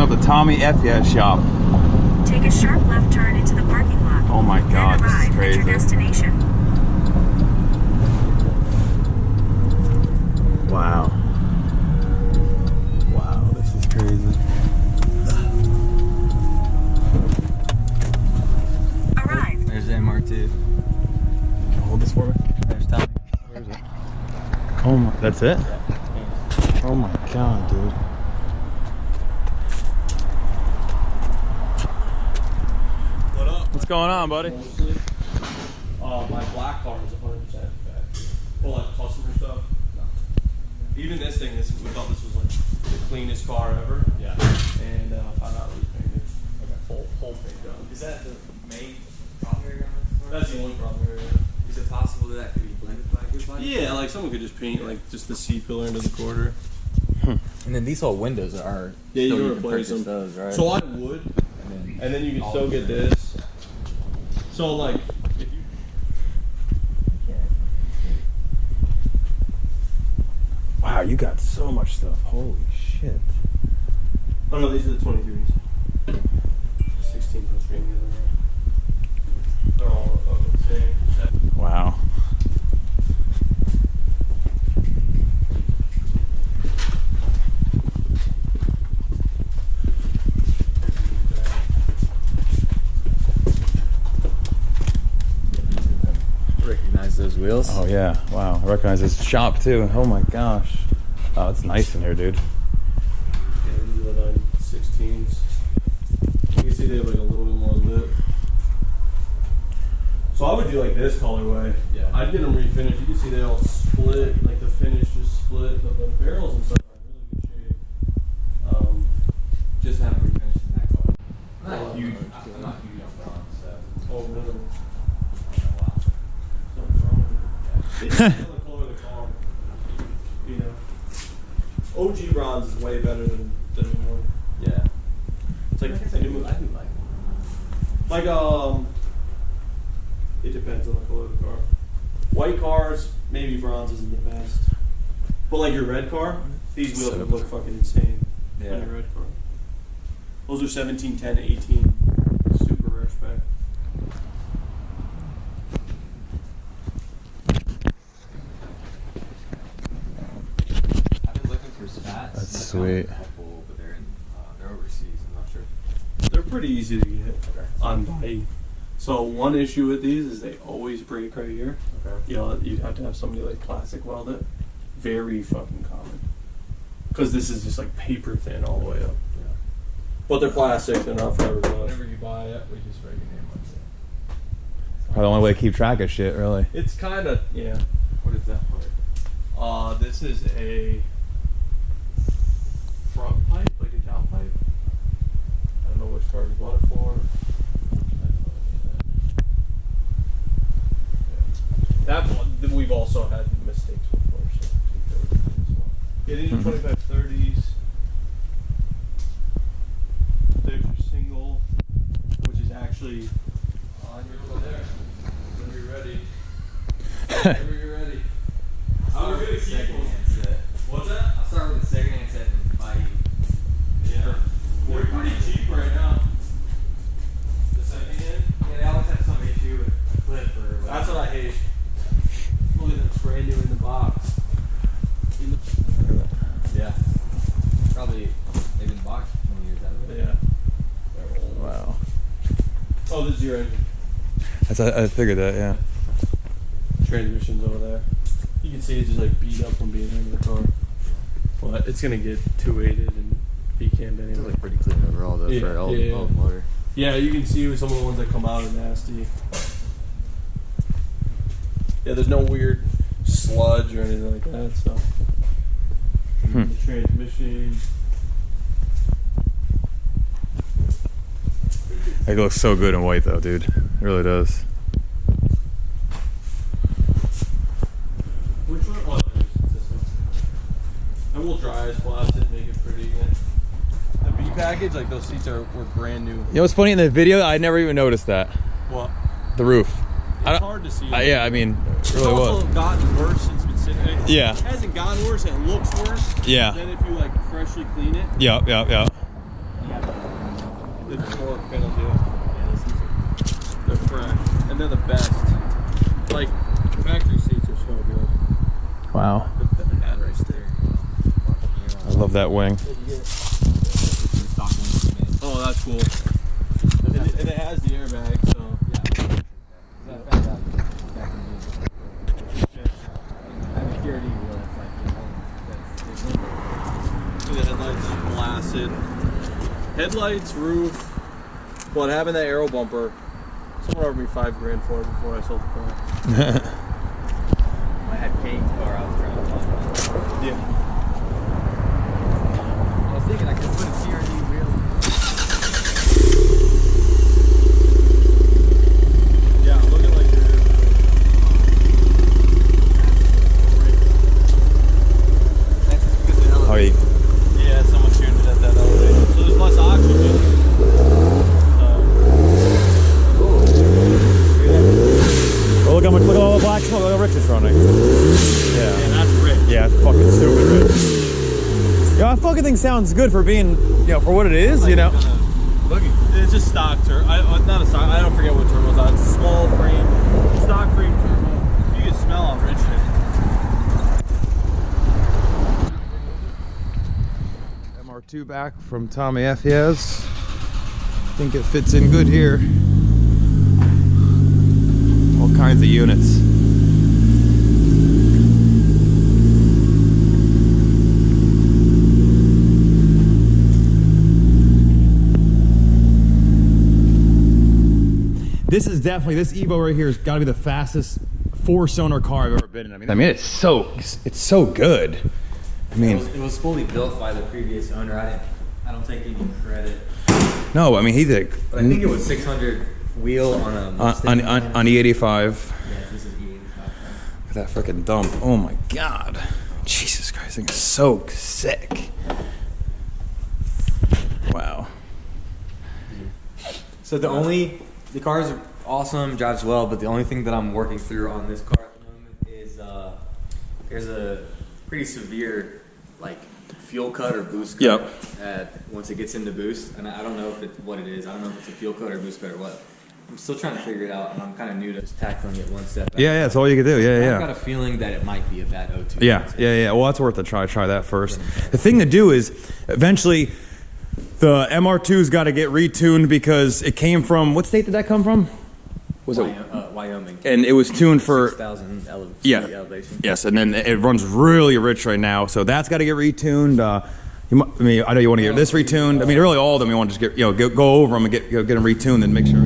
out the Tommyfyeah shop. Take a sharp left turn into the parking lot. Oh my god, this is crazy. At your destination. Wow. Wow, this is crazy. Arrived. There's the MR2. Hold this for me. There's Tommy. Where is it? Oh my, that's it? Oh my god, dude. What up? What's going on, buddy? Mostly, my black car is 100% back. Full like customer stuff. No. Even this thing, we thought this was like the cleanest car ever. Yeah. And found out it was painted. Okay. Whole paint done. Is that the main problem area on this? That's the only problem area. Is it possible that could be blended by a good body? Yeah, like someone could just paint like just the C pillar into the quarter. And then these whole windows are. Yeah, you still can replace them. those, right? So I would, and then you can still get this. So like, if you. Wow, you got so much stuff. Holy shit. Oh no, these are the 23s. 16 plus green the other way. They're all of the same. Wow. Recognize those wheels? Oh yeah, wow. I recognize this shop too. Oh my gosh. Oh, it's nice in here, dude. Yeah, these are the 916s. You can see they have like a little bit more lip. So I would do like this colorway. Yeah. I'd get them refinished. You can see they all split, like the finish is split, but the barrels and stuff are in really good shape. Just have them refinished in that color. I'm not not huge. huge. I'm not huge on bronze stuff. Oh, really? Wow. Something's wrong with it. It's just the color of the car. You know. OG bronze is way better than new one. Yeah. It's like I do like them. Like it depends on the color of the car. White cars, maybe bronze isn't the best. But like your red car, these wheels would look fucking insane on your red car. Those are 17, 10, 18, super rare spec. I've been looking for spats. That's sweet. Couple, but they're overseas. I'm not sure. They're pretty easy to get on body. So one issue with these is they always break right here. Okay. You know, you'd have to have somebody like plastic weld it. Very fucking common. Because this is just like paper thin all the way up. Yeah. But they're plastic, they're not fiberglass. Whenever you buy it, we just write your name on it. Probably the only way to keep track of shit, really. It's kind of, yeah. What is that part? This is a front pipe, like a down pipe. I don't know which car you bought it for. That one, we've also had mistakes before, so take care of that as well. Yeah, these are 2530s. There's your single, which is actually on your over there. Whenever you're ready. Whenever you're ready. I'll start with the second-hand set. What's that? I'll start with the second-hand set and buy you. Yeah. They're pretty cheap right now. The second hand? Yeah, they always have some issue with a clip or whatever. That's what I hate. Look at that's brand new in the box. Yeah. Probably they've been boxed for 20 years, haven't they? Yeah. They're old. Wow. Oh, this is your engine. I figured that, yeah. Transmission's over there. You can see it's just like beat up from being in the car. But it's gonna get 2-8'd and B-cammed It anyway. looks pretty clean overall though for an old motor. Yeah, you can see with some of the ones that come out are nasty. Yeah, there's no weird sludge or anything like that, so. The transmission. It looks so good in white, though, dude. It really does. Which one? Oh, it's this one. And we'll dry splash it, make it pretty again. The B package, like those seats were brand new. You know what's funny in the video? I never even noticed that. What? The roof. It's hard to see. Yeah, I mean, it It's really also was. gotten worse since it's been sitting. Yeah. It hasn't gotten worse, it looks worse. Yeah. Then if you like freshly clean it. Yep. Yeah, the torque gonna do? They're fresh, and they're the best. Like, factory seats are so good. Wow. The headrest there. I love that wing. Oh, that's cool. And it has the airbag, so yeah. The headlights blasted. Headlights, roof, but having that aero bumper, someone offered me $5 for it before I sold the car. I had paint car I was trying to talk about. Yeah. I was thinking I could put a TRD wheel. Yeah, looking like you're That's just because of the Oh, elevator. yeah, someone tuned it at that elevator. So there's less oxygen. Oh, look at all the black smoke. Look how Rich is running. Yeah. And that's rich. Yeah, it's fucking stupid rich. Yo, that fucking thing sounds good for being, for what it is, you know. Look, it's just stock turbo. Not a stock. I don't forget what turbo's on. It's a small frame, stock frame turbo. You can smell how rich it is. MR2 back from Tommyfyeah's. I think it fits in good here. All kinds of units. This is definitely, this Evo right here has got to be the fastest 4-cylinder car I've ever been in. I mean, it's so good. I mean, It was fully built by the previous owner. I don't take any credit. no, I mean, he did. But I think it was 600 wheel on a Mustang. On E85. Yeah, this is E85. Look at that freaking dump. Oh my God. Jesus Christ, this thing is so sick. Wow. So the car's awesome, drives well, but the only thing that I'm working through on this car at the moment is there's a pretty severe fuel cut or boost cut once it gets into boost, and I don't know what it is. I don't know if it's a fuel cut or boost cut or what. I'm still trying to figure it out, and I'm kind of new to just tackling it one step. Yeah, that's all you can do. I've got a feeling that it might be a bad O2. Yeah. Well, that's worth a try. Try that first. The thing to do is eventually the MR2's got to get retuned because it came from, what state did that come from? Was it Wyoming? And it was tuned for 6,000 elevation. Yes, and then it runs really rich right now, so that's got to get retuned. I know you want to get this retuned. I mean, really all of them you want to just get go over them and get them retuned and make sure.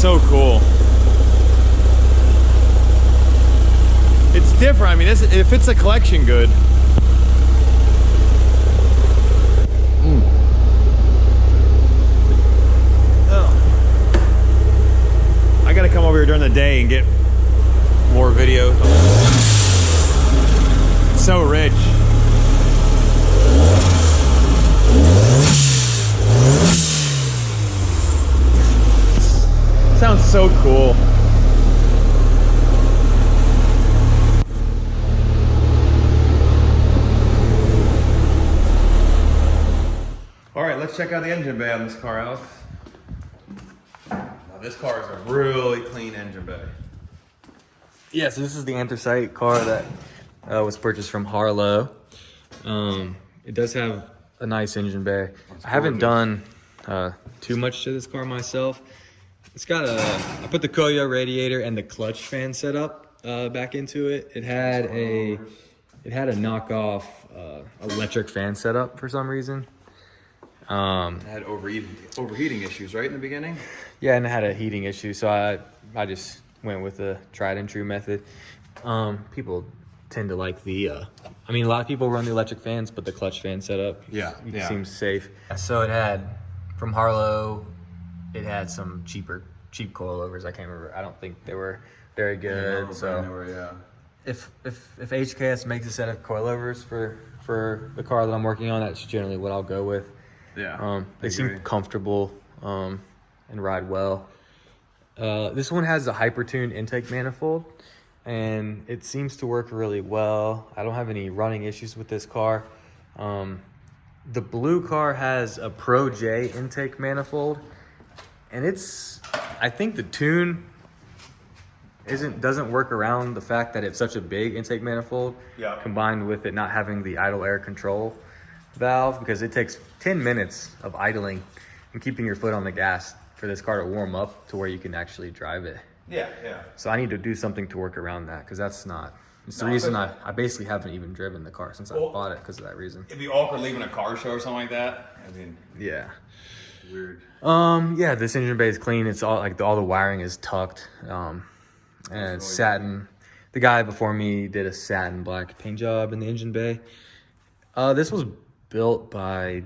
So cool. It's different. I mean, if it's a collection good. Oh. I gotta come over here during the day and get more videos. So rich. Sounds so cool. All right, let's check out the engine bay on this car, Alex. Now, this car is a really clean engine bay. Yeah, so this is the anthracite car that was purchased from Harlow. It does have a nice engine bay. I haven't done too much to this car myself. It's got I put the Koyo radiator and the clutch fan set up back into it. It had a knockoff electric fan setup for some reason. It had overheating issues, right, in the beginning? Yeah, and it had a heating issue, so I just went with the tried and true method. People tend to like the, I mean, a lot of people run the electric fans, but the clutch fan setup seems safe. So it had, from Harlow, it had some cheap coilovers. I can't remember. I don't think they were very good. If HKS makes a set of coilovers for the car that I'm working on, that's generally what I'll go with. Yeah. They seem comfortable and ride well. This one has a hyper-tuned intake manifold, and it seems to work really well. I don't have any running issues with this car. The blue car has a Pro J intake manifold, and I think the tune doesn't work around the fact that it's such a big intake manifold, combined with it not having the idle air control valve, because it takes 10 minutes of idling and keeping your foot on the gas for this car to warm up to where you can actually drive it. Yeah. So I need to do something to work around that, because it's the reason I basically haven't even driven the car since I bought it, because of that reason. It'd be awkward leaving a car show or something like that. I mean, yeah. Weird. Yeah, this engine bay is clean. It's all all the wiring is tucked. And it's satin. The guy before me did a satin black paint job in the engine bay. This was built by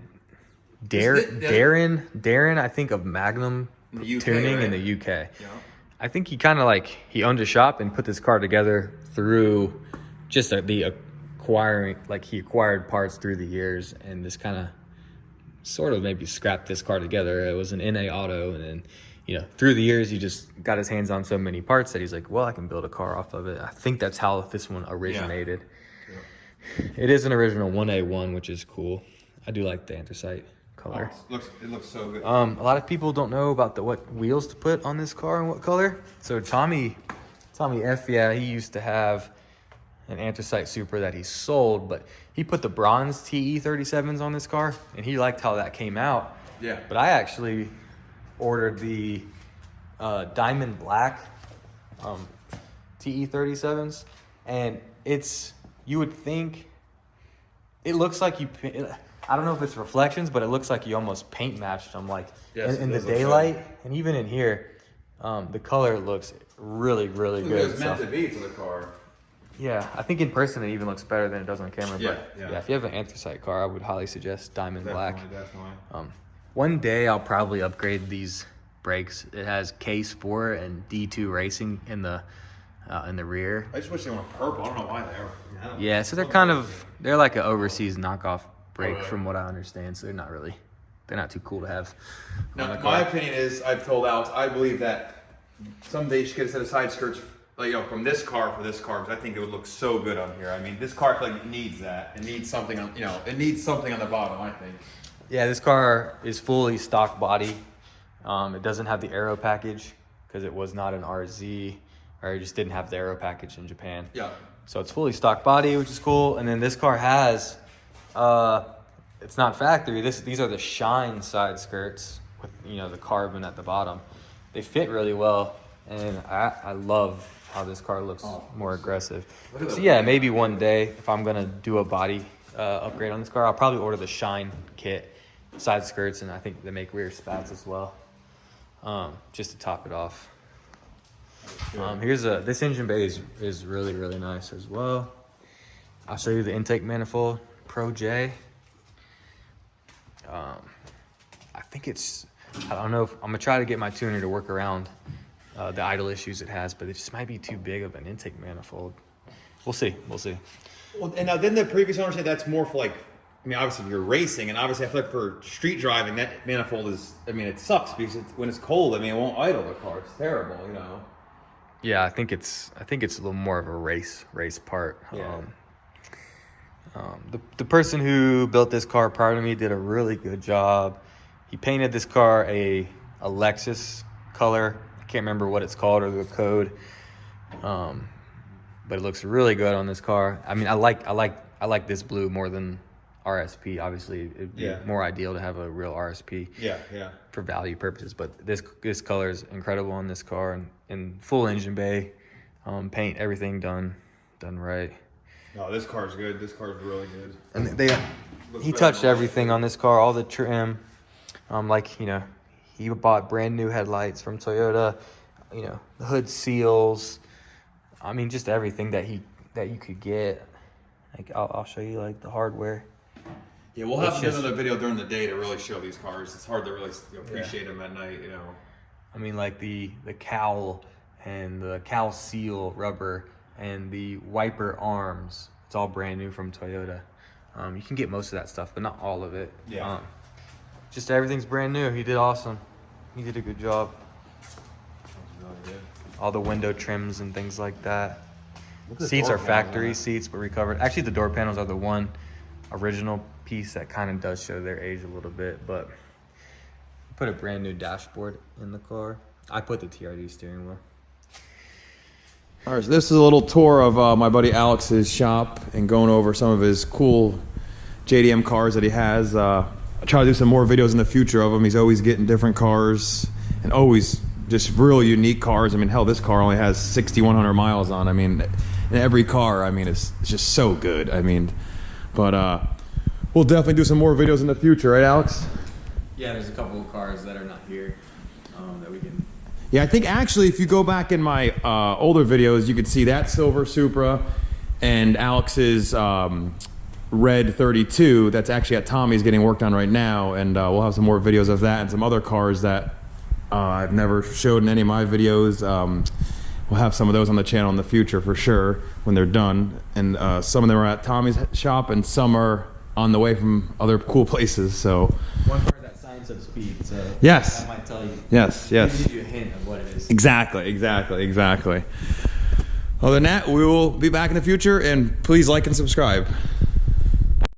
Darren, I think, of Magnum Tuning, right? In the UK. Yeah. I think he kind of he owned a shop and put this car together through just the acquiring, he acquired parts through the years, and this kind of sort of maybe scrapped this car together. It was an NA auto, and then through the years he just got his hands on so many parts that he's like, well, I can build a car off of it. I think that's how this one originated. Yeah. It is an original 1A1, which is cool. I do like the anthracite color. It looks so good. A lot of people don't know about what wheels to put on this car and what color. So Tommyfyeah, he used to have an anthracite Supra that he sold, but he put the bronze TE37s on this car, and he liked how that came out. Yeah. But I actually ordered the diamond black TE37s, and you would think it looks like I don't know if it's reflections, but it looks like you almost paint matched them, in the daylight, and even in here, the color looks really, really good. It was meant to be for the car. Yeah, I think in person it even looks better than it does on camera. Yeah. If you have an anthracite car, I would highly suggest diamond black. Definitely. One day I'll probably upgrade these brakes. It has Case 4 and D2 Racing in the rear. I just wish they were purple. I don't know why they are. Yeah, so they're like an overseas knockoff brake from what I understand. So they're not too cool to have. Now, my opinion is, I've told Alex, I believe that someday you should get a set of side skirts, from this car for this car, because I think it would look so good on here. I mean, this car, I feel like it needs that. It needs something on, it needs something on the bottom, I think. Yeah, this car is fully stock body. It doesn't have the aero package because it was not an RZ, or it just didn't have the aero package in Japan. Yeah. So it's fully stock body, which is cool. And then this car has, it's not factory. These are the Shine side skirts with the carbon at the bottom. They fit really well, and I love how this car looks more aggressive. So yeah, maybe one day if I'm gonna do a body upgrade on this car, I'll probably order the Shine kit, side skirts, and I think they make rear spats as well, just to top it off. This engine bay is really, really nice as well. I'll show you the intake manifold, Pro J. I think I don't know if I'm gonna try to get my tuner to work around the idle issues it has, but it just might be too big of an intake manifold. We'll see. Well, and now didn't the previous owner say that's more for obviously you're racing, and obviously I feel like for street driving, that manifold it sucks because when it's cold, it won't idle the car. It's terrible, Yeah, I think it's a little more of a race part. Yeah. The person who built this car prior to me did a really good job. He painted this car a Lexus color. I can't remember what it's called or the code, but it looks really good on this car. I mean, I like this blue more than RSP. Obviously, it'd be more ideal to have a real RSP. Yeah. For value purposes, but this color is incredible on this car, and full engine bay, paint, everything done right. No, this car's good. This car's really good. And he touched everything on this car, all the trim, Like, you know, he bought brand new headlights from Toyota, you know, the hood seals. I mean, just everything that you could get. Like, I'll show you like the hardware. Yeah, we'll have to do another video during the day to really show these cars. It's hard to really appreciate them at night, you know. I mean, like the cowl and the cowl seal rubber and the wiper arms. It's all brand new from Toyota. You can get most of that stuff, but not all of it. Yeah. Just everything's brand new. He did awesome. He did a good job. Really good. All the window trims and things like that. Seats are factory seats, but recovered. Actually, the door panels are the one original piece that kind of does show their age a little bit, but put a brand new dashboard in the car. I put the TRD steering wheel. All right, so this is a little tour of my buddy Alex's shop and going over some of his cool JDM cars that he has. I'll try to do some more videos in the future of him. He's always getting different cars and always just real unique cars. I mean, hell, this car only has 6,100 miles on. I mean, and every car, I mean, it's just so good. I mean, but we'll definitely do some more videos in the future, right, Alex? Yeah, there's a couple of cars that are not here that we can. Yeah, I think actually if you go back in my older videos, you could see that silver Supra and Alex's red 32 that's actually at Tommy's getting worked on right now, and we'll have some more videos of that and some other cars that I've never showed in any of my videos. We'll have some of those on the channel in the future for sure when they're done, and some of them are at Tommy's shop and some are on the way from other cool places. So One car that signs up speed, so yes, that might tell you. yes. Gives you a hint of what it is. Exactly. Other than that, we will be back in the future, and please like and subscribe.